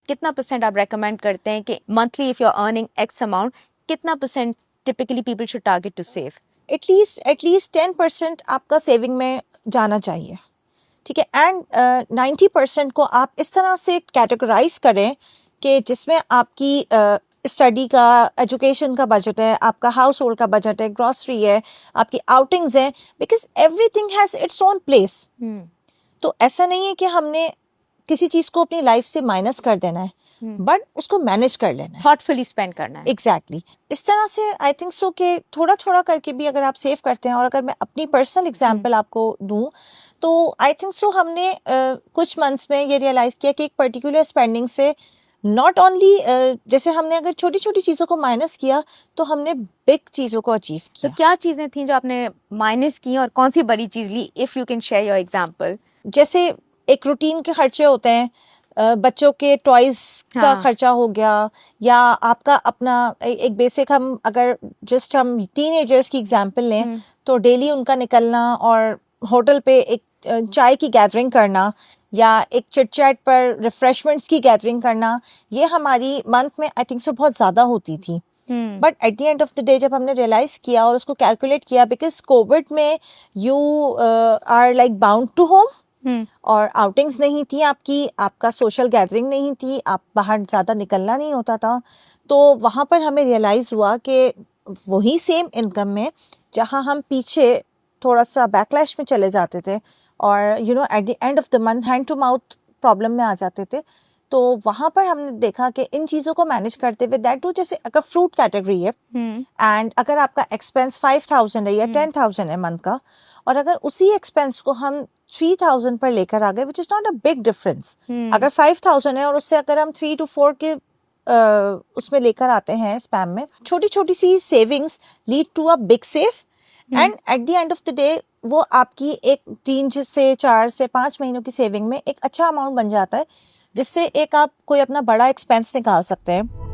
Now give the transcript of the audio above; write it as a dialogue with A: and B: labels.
A: कितना परसेंट आप रेकमेंड करते हैं कि monthly if you are earning x amount, कितना percent typically people should target to save?
B: At least 10% आपका सेविंग में जाना चाहिए, ठीक है। एंड 90% को आप इस तरह से कैटेगराइज करें कि जिसमें आपकी स्टडी का, एजुकेशन का बजट है, आपका हाउस होल्ड का बजट है, ग्रॉसरी है, आपकी आउटिंग्स हैं, because everything has its own place. तो ऐसा नहीं है कि हमने किसी चीज़ को अपनी लाइफ से माइनस कर देना है, बट उसको मैनेज कर लेना है,
A: थॉटफुली स्पेंड करना है।
B: एग्जैक्टली इस तरह से आई थिंक सो कि थोड़ा थोड़ा करके भी अगर आप सेव करते हैं, और अगर मैं अपनी पर्सनल एग्जांपल आपको दूं तो आई थिंक सो हमने कुछ मंथ्स में ये रियलाइज़ किया कि एक पर्टिकुलर स्पेंडिंग से नॉट ओनली जैसे हमने अगर छोटी छोटी चीज़ों को माइनस किया तो हमने बिग चीज़ों को अचीव किया।
A: तो क्या चीज़ें थी जो आपने माइनस की और कौन सी बड़ी चीज़ ली, if you can share your example?
B: जैसे एक रूटीन के खर्चे होते हैं, बच्चों के टॉयज का खर्चा हो गया, या आपका अपना एक बेसिक, हम अगर जस्ट हम टीनेजर्स की एग्जांपल लें तो डेली उनका निकलना और होटल पे एक चाय की गैदरिंग करना या एक चिट चैट पर रिफ्रेशमेंट्स की गैदरिंग करना, ये हमारी मंथ में आई थिंक सो बहुत ज़्यादा होती थी। But at the end of the day जब हमने रियलाइज किया और उसको कैलकुलेट किया, बिकॉज कोविड में you are like bound to home, और आउटिंग्स नहीं थी आपका सोशल गैदरिंग नहीं थी, आप बाहर ज़्यादा निकलना नहीं होता था, तो वहाँ पर हमें रियलाइज़ हुआ कि वही सेम इनकम में जहाँ हम पीछे थोड़ा सा बैकलैश में चले जाते थे और you know at the end of the month hand to mouth problem में आ जाते थे, तो वहाँ पर हमने देखा कि इन चीज़ों को मैनेज करते हुए, दैट टू जैसे अगर फ्रूट कैटेगरी है एंड अगर आपका एक्सपेंस 5,000 है या 10,000 है मंथ का, और अगर उसी एक्सपेंस को हम 3,000 पर लेकर आ गए, which is not a big difference. अगर 5,000 है और उससे अगर हम 3 to 4 के उसमें लेकर आते हैं स्पैम में, छोटी छोटी सी savings lead to a big save, and at the end of the day वो आपकी एक 3 से 4 से 5 महीनों की सेविंग में एक अच्छा अमाउंट बन जाता है, जिससे एक आप कोई अपना बड़ा एक्सपेंस निकाल सकते हैं।